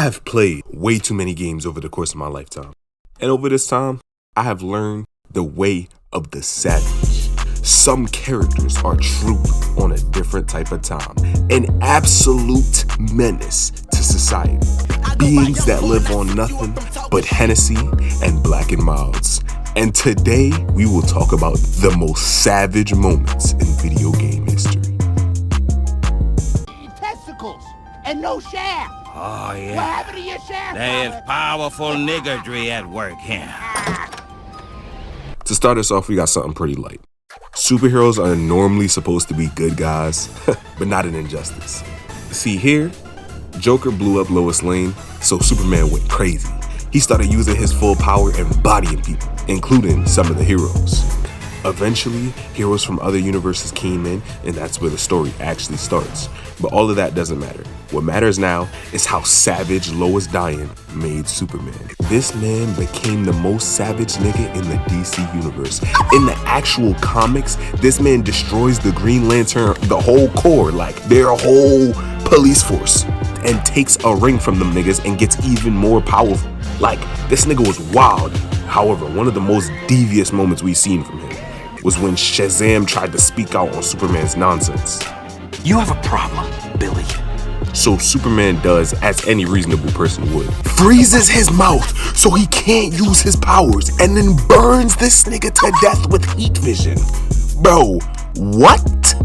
have played way too many games over the course of my lifetime. And over this time, I have learned the way of the savage. Some characters are true on a different type of time. An absolute menace to society. Beings that live on nothing but Hennessy and Black and Milds. And today, we will talk about the most savage moments in video game history. Testicles and no shaft. Oh, yeah. What happened to your shaft? There's powerful niggardry at work here. To start us off, we got something pretty light. Superheroes are normally supposed to be good guys, but not an injustice. See here, Joker blew up Lois Lane, so Superman went crazy. He started using his full power and bodying people, including some of the heroes. Eventually, heroes from other universes came in, and that's where the story actually starts. But all of that doesn't matter. What matters now is how savage Lois Lane made Superman. This man became the most savage nigga in the DC universe. In the actual comics, this man destroys the Green Lantern, the whole Corps, like their whole police force, and takes a ring from them niggas and gets even more powerful. Like, this nigga was wild. However, one of the most devious moments we've seen from him was when Shazam tried to speak out on Superman's nonsense. You have a problem, Billy. So Superman does, as any reasonable person would, freezes his mouth so he can't use his powers, and then burns this nigga to death with heat vision. Bro, what?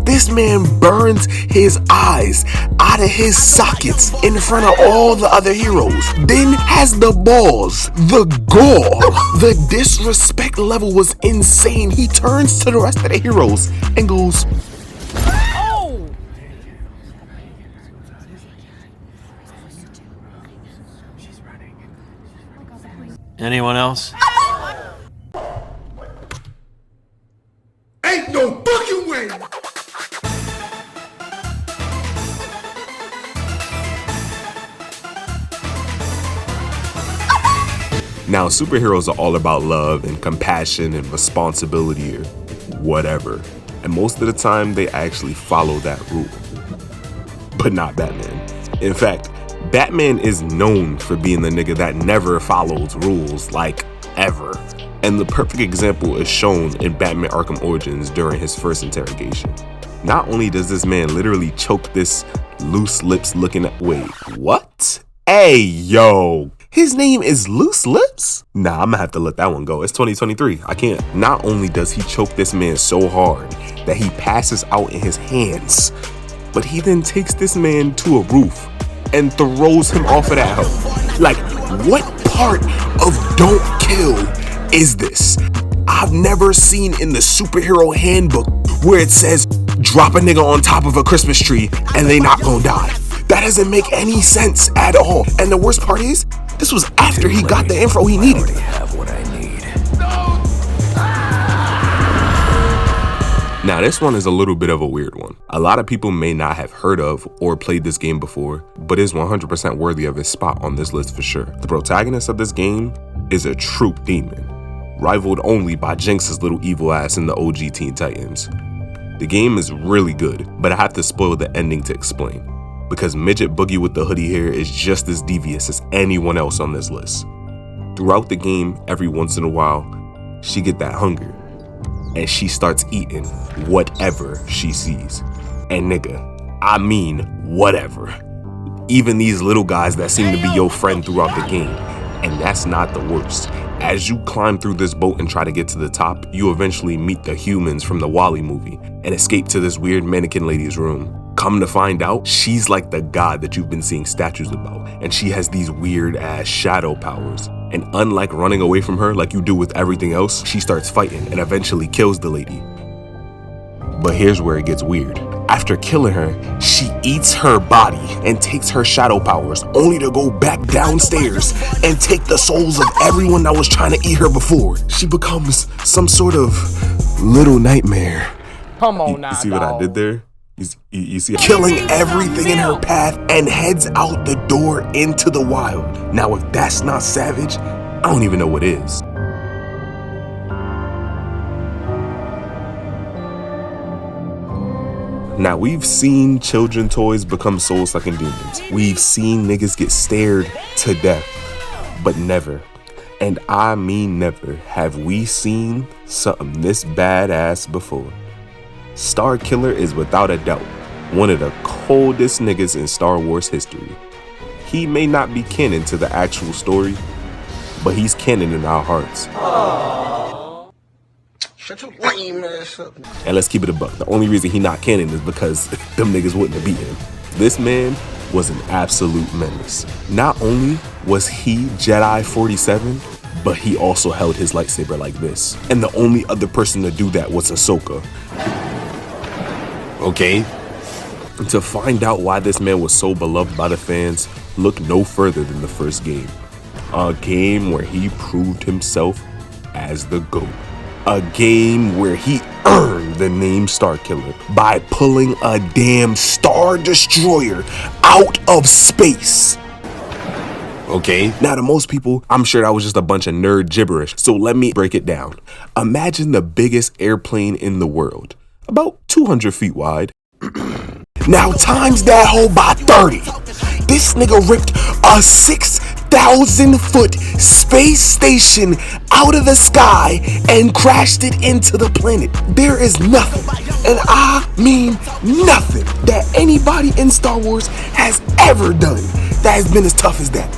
This man burns his eyes out of his sockets in front of all the other heroes. Then has the balls, the gall, the disrespect level was insane. He turns to the rest of the heroes and goes, Anyone else? "Ain't no fucking way!" Now, superheroes are all about love and compassion and responsibility or whatever. And most of the time, they actually follow that rule. But not Batman. In fact, Batman is known for being the nigga that never follows rules, like, ever. And the perfect example is shown in Batman Arkham Origins during his first interrogation. Not only does this man literally choke this loose lips looking at— wait, what? Hey, yo. His name is Loose Lips? Nah, I'm gonna have to let that one go. It's 2023. I can't. Not only does he choke this man so hard that he passes out in his hands, but he then takes this man to a roof and throws him off of that hoe. Like, what part of Don't Kill is this? I've never seen in the superhero handbook where it says drop a nigga on top of a Christmas tree and they not gonna die. That doesn't make any sense at all. And the worst part is, this was after he got the info he needed. I have what I need. Now, this one is a little bit of a weird one. A lot of people may not have heard of or played this game before, but is 100% worthy of his spot on this list for sure. The protagonist of this game is a true demon, rivaled only by Jinx's little evil ass in the OG Teen Titans. The game is really good, but I have to spoil the ending to explain, because Midget Boogie with the hoodie hair is just as devious as anyone else on this list. Throughout the game, every once in a while, she get that hunger, and she starts eating whatever she sees. And nigga, I mean whatever. Even these little guys that seem to be your friend throughout the game. And that's not the worst. As you climb through this boat and try to get to the top, you eventually meet the humans from the Wall-E movie and escape to this weird mannequin lady's room. Come to find out, she's like the god that you've been seeing statues about, and she has these weird ass shadow powers. And unlike running away from her like you do with everything else, she starts fighting and eventually kills the lady. But here's where it gets weird. After killing her, she eats her body and takes her shadow powers, only to go back downstairs and take the souls of everyone that was trying to eat her before. She becomes some sort of little nightmare. Come on now, You see what I did there? You see, killing everything in her path and heads out the door into the wild. Now, if that's not savage, I don't even know what is. Now, we've seen children toys become soul-sucking demons. We've seen niggas get stared to death, but never, and I mean never, have we seen something this badass before. Starkiller is without a doubt one of the coldest niggas in Star Wars history. He may not be canon to the actual story, but he's canon in our hearts. Shut your lame ass up. And let's keep it a buck. The only reason he not canon is because them niggas wouldn't have beat him. This man was an absolute menace. Not only was he Jedi 47, but he also held his lightsaber like this. And the only other person to do that was Ahsoka. Okay. To find out why this man was so beloved by the fans, look no further than the first game. A game where he proved himself as the GOAT. A game where he earned the name Starkiller by pulling a damn Star Destroyer out of space. Okay. Now, to most people, I'm sure that was just a bunch of nerd gibberish, so let me break it down. Imagine the biggest airplane in the world, about 200 feet wide. Now times that hoe by 30. This nigga ripped a 6,000-foot space station out of the sky and crashed it into the planet. There is nothing, and I mean nothing, that anybody in Star Wars has ever done that has been as tough as that.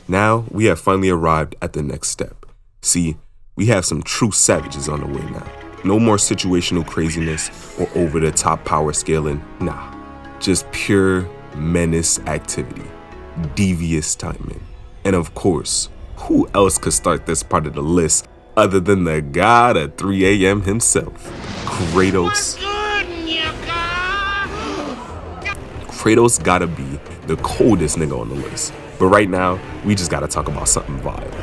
Now we have finally arrived at the next step. See, we have some true savages on the way now. No more situational craziness or over-the-top power scaling, nah. Just pure menace activity, devious timing. And of course, who else could start this part of the list other than the god of 3 a.m. himself, Kratos. Kratos gotta be the coldest nigga on the list. But right now, we just gotta talk about something violent.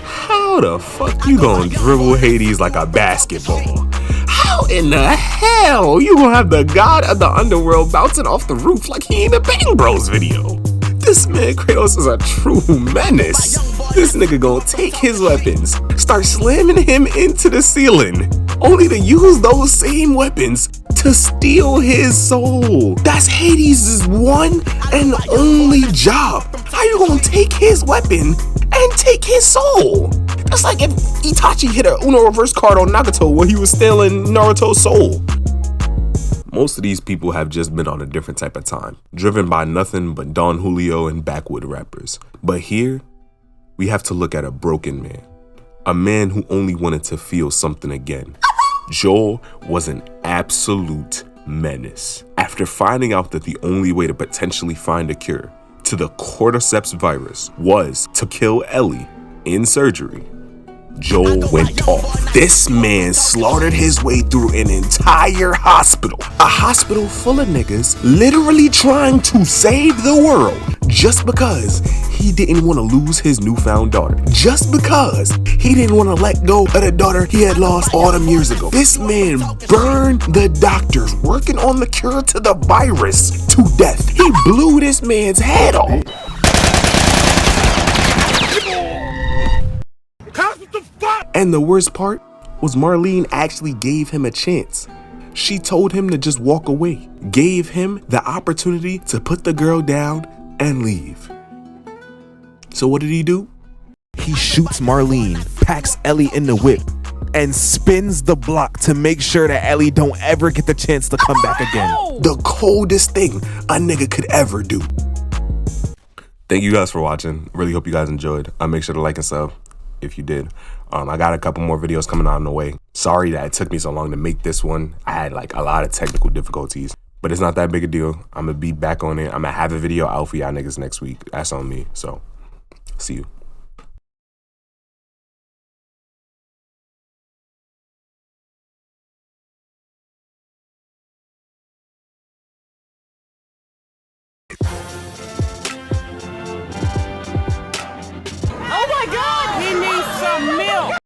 How the fuck you gonna dribble Hades like a basketball? How in the hell you gonna have the god of the underworld bouncing off the roof like he in a Bang Bros video? This man Kratos is a true menace. This nigga gonna take his weapons, start slamming him into the ceiling, only to use those same weapons to steal his soul. That's Hades' one and only job. How you gonna take his weapon and take his soul? That's like if Itachi hit a Uno reverse card on Nagato where he was stealing Naruto's soul. Most of these people have just been on a different type of time, driven by nothing but Don Julio and backwood rappers. But here, we have to look at a broken man, a man who only wanted to feel something again. Joel was an absolute menace. After finding out that the only way to potentially find a cure to the cordyceps virus was to kill Ellie in surgery, Joel went off. This man slaughtered his way through an entire hospital. A hospital full of niggas literally trying to save the world just because he didn't want to lose his newfound daughter. Just because he didn't want to let go of the daughter he had lost all them years ago. This man burned the doctors working on the cure to the virus to death. He blew this man's head off. And the worst part was Marlene actually gave him a chance. She told him to just walk away, gave him the opportunity to put the girl down and leave. So what did he do? He shoots Marlene, packs Ellie in the whip, and spins the block to make sure that Ellie don't ever get the chance to come back again. The coldest thing a nigga could ever do. Thank you guys for watching. Really hope you guys enjoyed. Make sure to like and sub if you did. I got a couple more videos coming out on the way. Sorry that it took me so long to make this one. I had like a lot of technical difficulties, but it's not that big a deal. I'm gonna be back on it. I'm gonna have a video out for y'all niggas next week. That's on me. So, see you.